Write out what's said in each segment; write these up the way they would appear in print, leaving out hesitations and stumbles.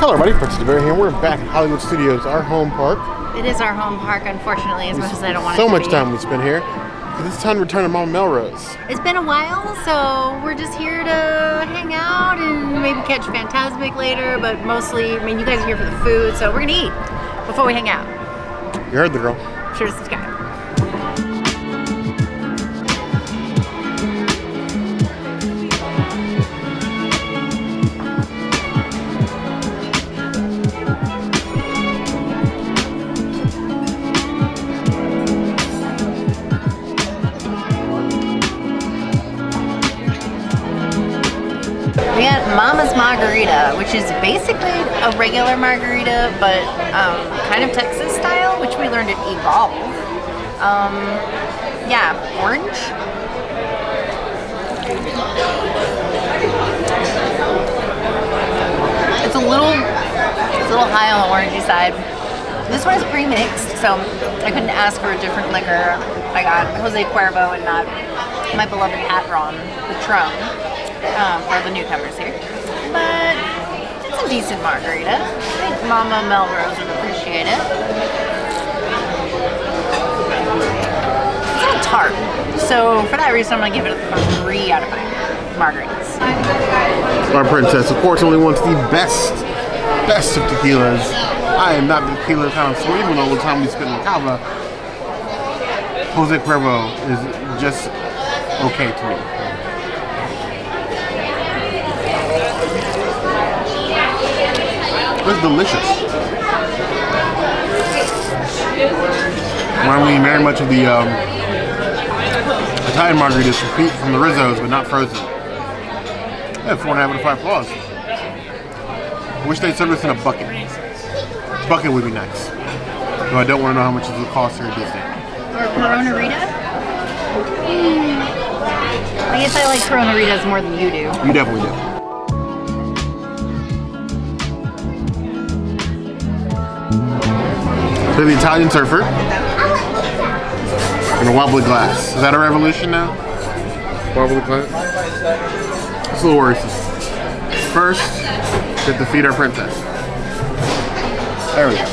Hello everybody, Pescetarian here. We're back at Hollywood Studios, our home park. It is our home park, unfortunately, as much as I don't want it So to much be. time we spent here. It's time to return to Mama Melrose. It's been a while, so we're just here to hang out and maybe catch Fantasmic later, but mostly, I mean, you guys are here for the food, so we're gonna eat before we hang out. You heard the girl. Be sure to subscribe. We got Mama's Margarita, which is basically a regular margarita, but kind of Texas style, which we learned at Evolve. Yeah, orange. It's a little high on the orangey side. This one is pre-mixed, so I couldn't ask for a different liquor. I got Jose Cuervo and not my beloved Patron, Patron. For the newcomers here, but it's a decent margarita. I think Mama Melrose would appreciate it. It's a little tart, so for that reason I'm gonna give it a 3 out of 5 margaritas. Our princess, of course, only wants the best of tequilas. I am not the tequila connoisseur, even though the time we spent in Cava, Jose Cuervo is just okay to me. It's delicious. Reminds me very much of the Italian margaritas from the Rizzos, but not frozen. Yeah, 4.5 out of 5 claws. I wish they'd serve this in a bucket. Bucket would be nice. Though I don't want to know how much it will cost here at Disney. Or Corona-Rita? I guess I like Corona-Ritas more than you do. You definitely do. So the Italian surfer in a wobbly glass. Is that a revolution now? Wobbly glass? It's a little worrisome. First, we have to feed our princess. There we go.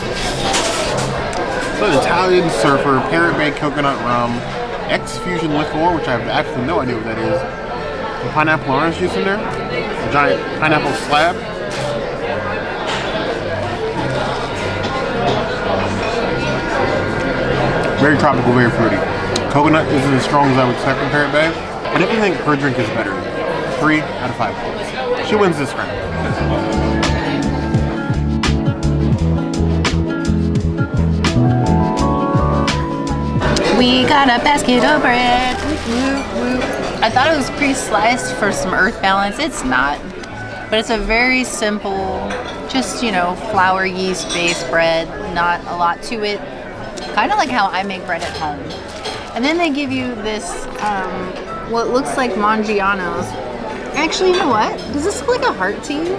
So the Italian surfer, Parrot Bay coconut rum, X-Fusion Liqueur, which I have actually no idea what that is. Some pineapple orange juice in there. A giant pineapple slab. Very tropical, very fruity. Coconut isn't as strong as I would expect from Parrot Bay. I definitely think her drink is better. 3 out of 5 points. She wins this round. We got a basket of bread. I thought it was pre-sliced for some earth balance. It's not. But it's a very simple, just, you know, flour yeast based bread. Not a lot to it. Kind of like how I make bread at home. And then they give you this, what looks like Mangiano's. Actually, you know what? Does this look like a heart to you?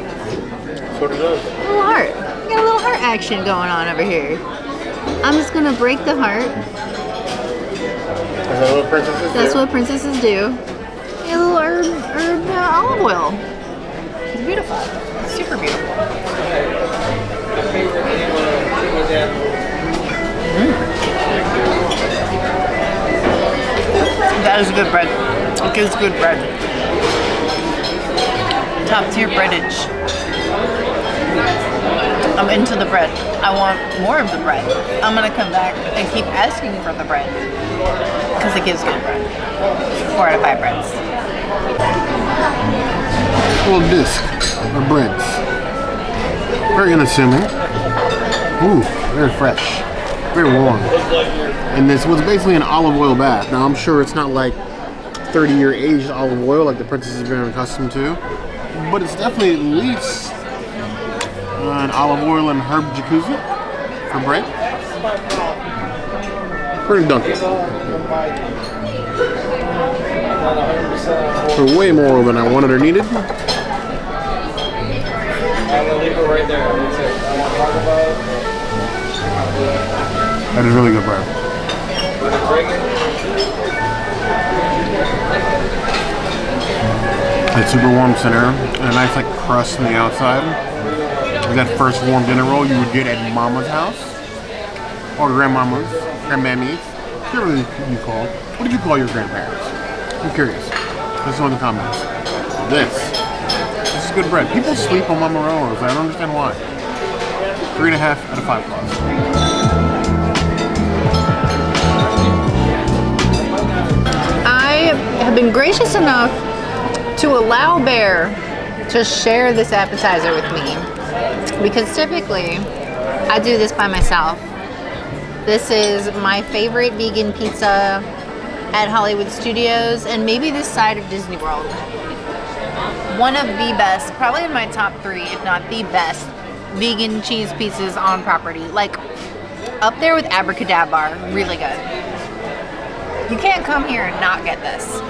Sort of does. A little heart. We got a little heart action going on over here. I'm just gonna break the heart. Is that what princesses do? That's what princesses do. A little herb olive oil. It's beautiful. It's super beautiful. That is good bread. It gives good bread. Top tier breadage. I'm into the bread. I want more of the bread. I'm gonna come back and keep asking for the bread because it gives good bread. 4 out of 5 breads. A little disc of breads. Very unassuming. Ooh, very fresh. Very warm. And this was basically an olive oil bath. Now I'm sure it's not like 30-year aged olive oil like the princess has been accustomed to, but it's definitely at least an olive oil and herb jacuzzi for bread. Pretty dunky. So way more than I wanted or needed. That is really good bread. It's super warm center and a nice like crust on the outside. is that first warm dinner roll you would get at Mama's house or grandmama's, grandmammy's, whatever you call. What did you call your grandparents? I'm curious. Let us know in the comments. This is good bread. People sleep on Mama Rolls. I don't understand why. 3.5 out of 5 plus. I have been gracious enough to allow Bear to share this appetizer with me because typically I do this by myself. This is my favorite vegan pizza at Hollywood Studios and maybe this side of Disney World. One of the best, probably in my top 3, if not the best, vegan cheese pizzas on property. Like up there with Abracadabra, really good. You can't come here and not get this.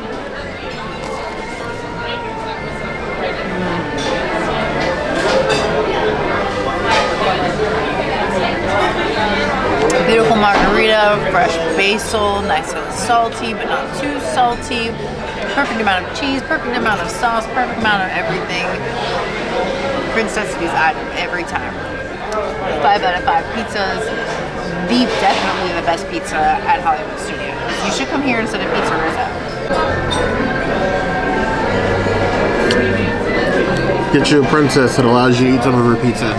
Beautiful margarita, fresh basil, nice and salty, but not too salty. Perfect amount of cheese, perfect amount of sauce, perfect amount of everything. Princess these items every time. 5 out of 5 pizzas. Definitely the best pizza at Hollywood Studios. You should come here instead of Pizzeria. Get you a princess that allows you to eat some of her pizza.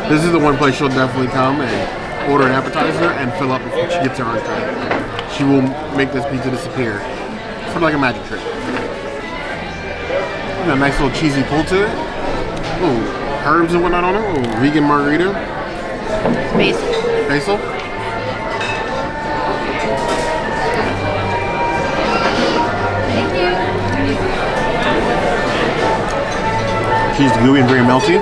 This is the one place she'll definitely come and order an appetizer and fill up before she gets her entree. She will make this pizza disappear. Sort of like a magic trick. And a nice little cheesy pull to it. Ooh, herbs and whatnot on it. Ooh, vegan margarita. Basil. Basil. Thank you. Cheese gooey and very melty.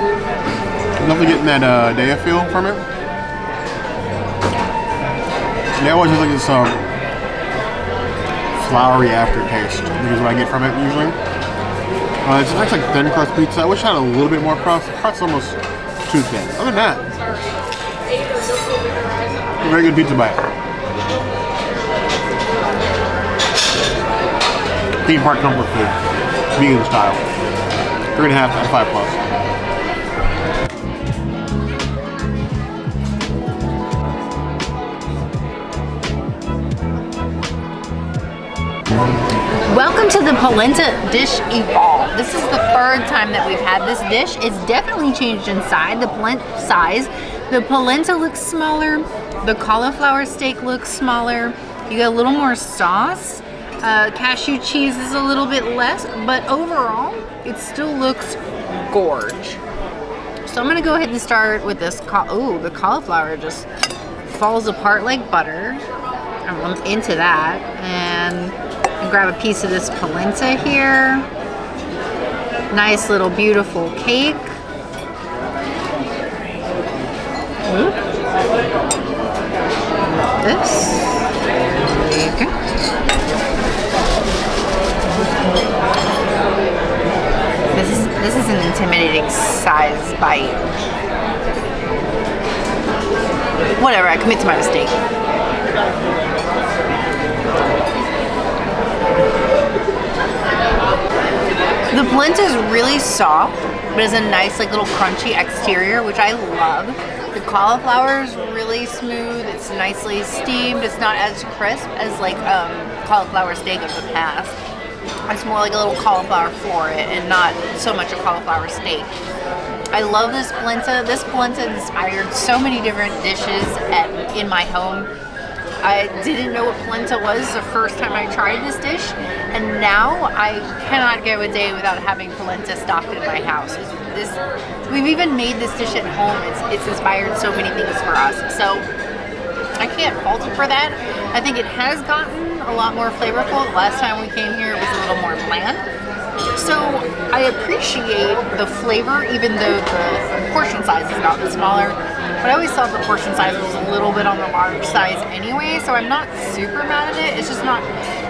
Definitely getting that Daiya feel from it. And I always just like this floury aftertaste. I think is what I get from it usually. It's nice like thin crust pizza. I wish I had a little bit more crust. The crust's almost too thin. Other than that, a very good pizza bite. Theme park comfort food, vegan style. 3.5 out of 5 plus. Welcome to the Polenta dish evolve. This is the 3rd time that we've had this dish. It's definitely changed inside. The size. The polenta looks smaller. The cauliflower steak looks smaller. You get a little more sauce. Cashew cheese is a little bit less, but overall, it still looks gorge. So I'm gonna go ahead and start with this. Ooh, the cauliflower just falls apart like butter. I'm into that. And grab a piece of this polenta here. Nice little beautiful cake. Ooh. This. There you go. This is an intimidating size bite. Whatever, I commit to my mistake. The polenta is really soft, but it's a nice like little crunchy exterior, which I love. The cauliflower is really smooth. It's nicely steamed. It's not as crisp as like cauliflower steak of the past. It's more like a little cauliflower floret and not so much a cauliflower steak. I love this polenta. This polenta inspired so many different dishes in my home. I didn't know what polenta was the first time I tried this dish, and now I cannot go a day without having polenta stocked in my house. We've even made this dish at home. It's inspired so many things for us. So I can't fault it for that. I think it has gotten a lot more flavorful. The last time we came here, it was a little more bland. So I appreciate the flavor, even though the portion size has gotten smaller. But I always thought the portion size was a little bit on the large size anyway, so I'm not super mad at it. It's just not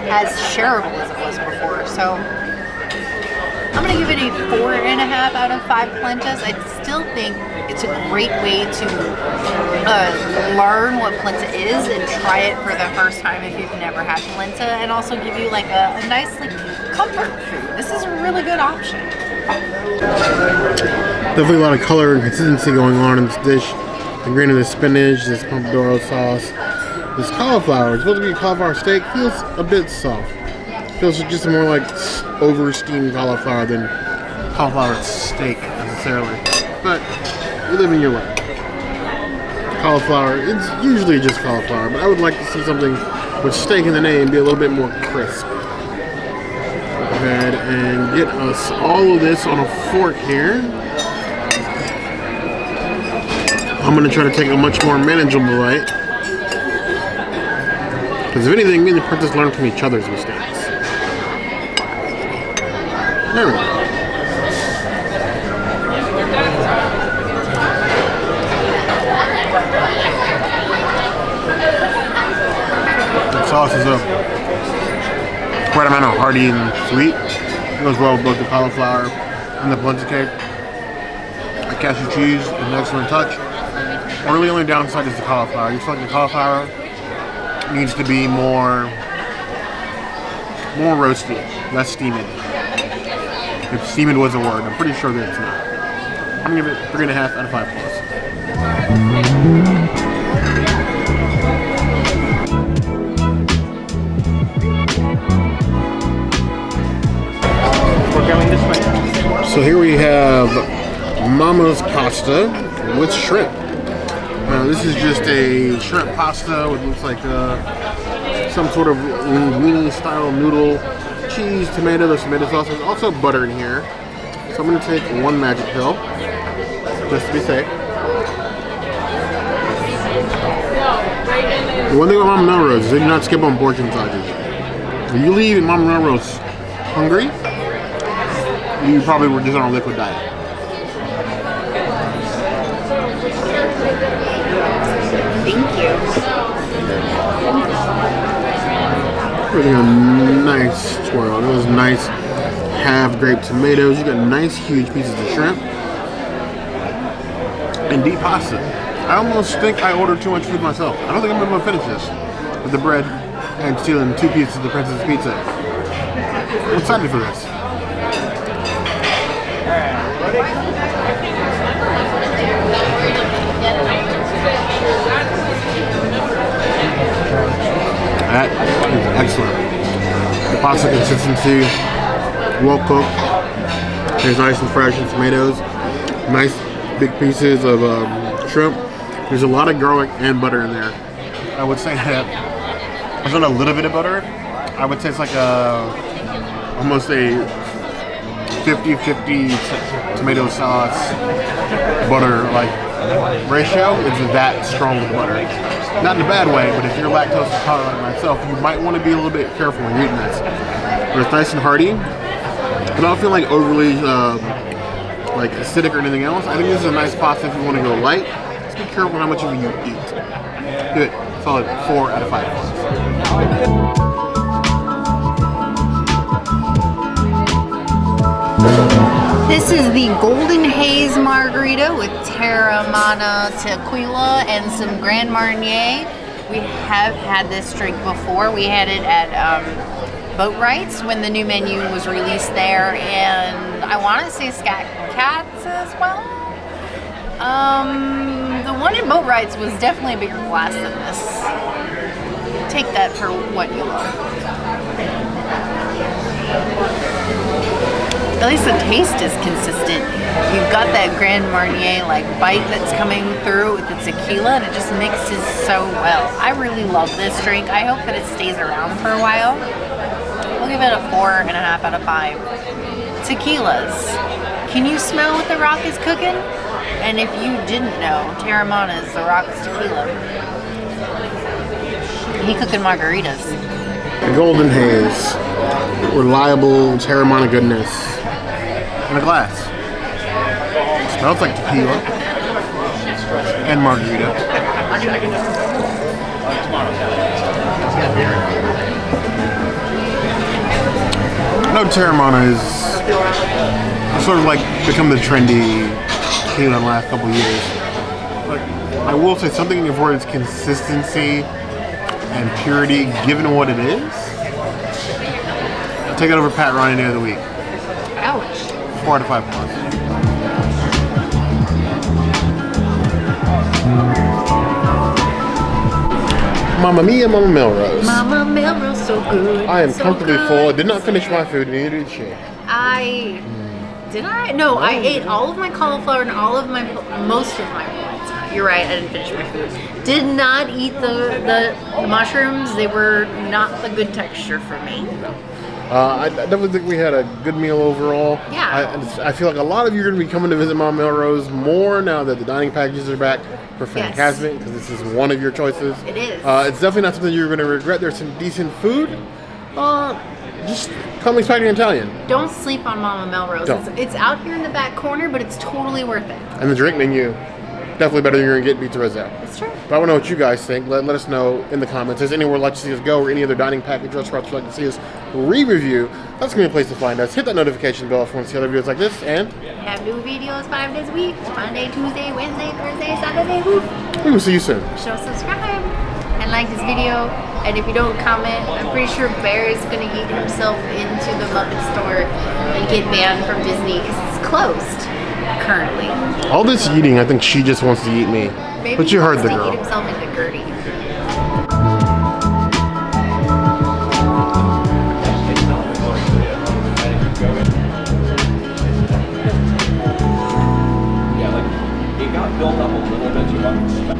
as shareable as it was before. So I'm gonna give it a 4.5 out of 5 polentas. I still think it's a great way to learn what polenta is and try it for the first time if you've never had polenta, and also give you like a nice like comfort food. This is a really good option. Definitely a lot of color and consistency going on in this dish. The green of the spinach, this pomodoro sauce, this cauliflower. It's supposed to be a cauliflower steak. Feels a bit soft. Feels just more like over steamed cauliflower than cauliflower steak necessarily. But you live in your life. Cauliflower, it's usually just cauliflower, but I would like to see something with steak in the name be a little bit more crisp. Go ahead and get us all of this on a fork here. I'm going to try to take a much more manageable bite. Because if anything, me and the princess learn from each other's mistakes. There we go. The sauce is a right amount of hearty and sweet. It goes well with both the cauliflower and the polenta cake. The cashew cheese is an excellent touch. Really, only downside is the cauliflower. You feel like the cauliflower needs to be more roasty, less steamed. If steamed was a word, I'm pretty sure that it's not. I'm gonna give it 3.5 out of 5 plus. We're going this way. So here we have Mama's pasta with shrimp. This is just a shrimp pasta with looks like some sort of linguine style noodle, cheese, tomato, there's tomato sauce. There's also butter in here. So I'm going to take one magic pill, just to be safe. The one thing about Mama Melrose is they do not skip on portion sizes. If you leave Mama Melrose hungry, you probably were just on a liquid diet. Thank you. Everything a nice swirl. Those nice half grape tomatoes. You got nice huge pieces of shrimp. And deep pasta. I almost think I ordered too much food myself. I don't think I'm going to finish this with the bread and stealing 2 pieces of the Princess Pizza. I'm excited for this. That is excellent. The pasta consistency, well cooked. There's nice and fresh and tomatoes. Nice big pieces of shrimp. There's a lot of garlic and butter in there. I would say that there's not a little bit of butter. I would say it's like almost a 50-50 tomato sauce butter like ratio. It's that strong with butter. Not in a bad way, but if you're lactose intolerant like myself, you might want to be a little bit careful when you're eating this. But it's nice and hearty. I don't feel like overly like acidic or anything else. I think this is a nice pasta if you want to go light. Just be careful how much of it you eat. Good. Solid 4 out of 5. This is the Golden Haze Margarita with Teremana, Tequila, and some Grand Marnier. We have had this drink before. We had it at Boatwright's when the new menu was released there, and I want to say Scat Cats as well. The one in Boatwright's was definitely a bigger glass than this. Take that for what you are. At least the taste is consistent. You've got that Grand Marnier like bite that's coming through with the tequila, and it just mixes so well. I really love this drink. I hope that it stays around for a while. We'll give it a 4.5 out of 5. Tequilas. Can you smell what The Rock is cooking? And if you didn't know, Teremana is The Rock's tequila. He cooking margaritas. The Golden Haze. Reliable Teremana goodness. In a glass. It smells like tequila and margarita. No, Teremana is sort of like become the trendy tequila in the last couple of years. But I will say something for its consistency and purity, given what it is. Take it over Pat Ryan any other week. Ouch. 4 out of 5 plus. Mamma mia, Mama Melrose. Mama Melrose, so good. I am so comfortably good. full. I did not finish my food, neither did she. Did I? No, I ate all of my cauliflower and most of my polenta. You're right, I didn't finish my food. Did not eat the mushrooms. They were not the good texture for me. No. I definitely think we had a good meal overall. Yeah. I feel like a lot of you are going to be coming to visit Mama Melrose more now that the dining packages are back for Fantasmic, because this is one of your choices. It is. It's definitely not something you're going to regret. There's some decent food. Just come expecting Italian. Don't sleep on Mama Melrose. It's out here in the back corner, but it's totally worth it. And the drink menu, definitely better than you're going to get Pizza Rizzo. It's true. But I want to know what you guys think. Let us know in the comments. Is anywhere you'd like to see us go, or any other dining package restaurants you'd like to see us re-review? That's going to be a place to find us. Hit that notification bell if you want to see other videos like this. And have new videos 5 days a week. Monday, Tuesday, Wednesday, Thursday, Saturday. Woo. we will see you soon. Show subscribe and like this video. And if you don't comment, I'm pretty sure Bear is going to eat himself into the Muppet store and get banned from Disney because it's closed currently. All this eating, I think she just wants to eat me. Maybe but you heard the he girl. wants to eat himself into Gertie. Yeah, like it got built up a little bit too much.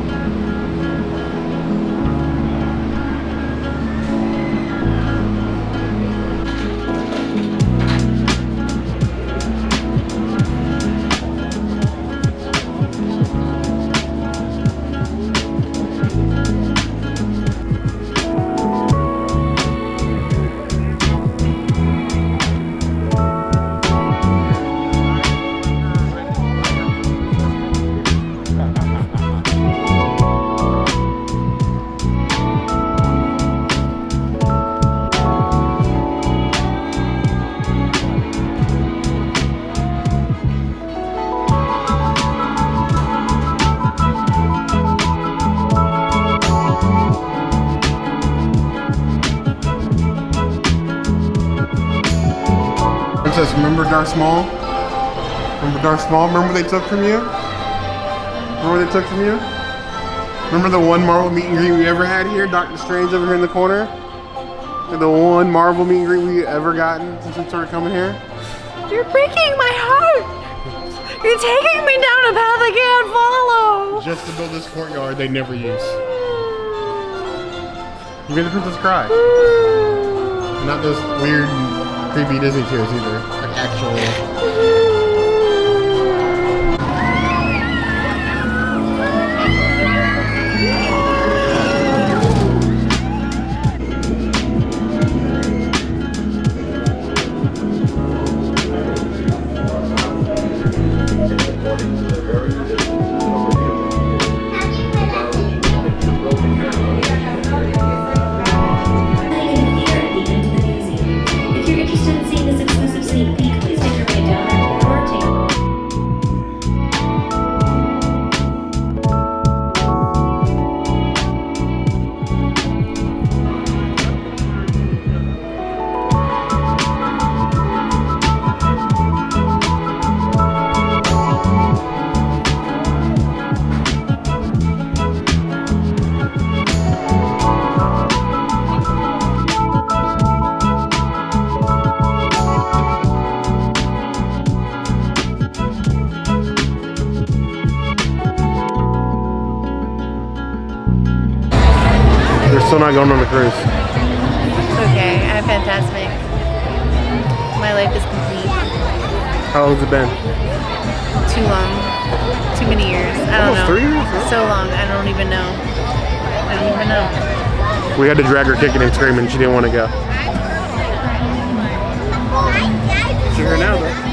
Princess, remember Darth Maul? Remember Darth Maul? Remember what they took from you? Remember what they took from you? Remember the one Marvel meet and greet we ever had here? Doctor Strange over here in the corner? The one Marvel meet and greet we ever gotten since we started coming here? You're breaking my heart! You're taking me down a path I can't follow! Just to build this courtyard they never use. You made the princess cry. Not those weird, creepy Disney tears either. Like actual. Still not going on the cruise. It's okay, I have Fantasmic. My life is complete. How long has it been? Too long. Too many years. I don't Almost know. 3 years? Huh? So long, I don't even know. I don't even know. We had to drag her kicking and screaming. She didn't want to go. She's here now though.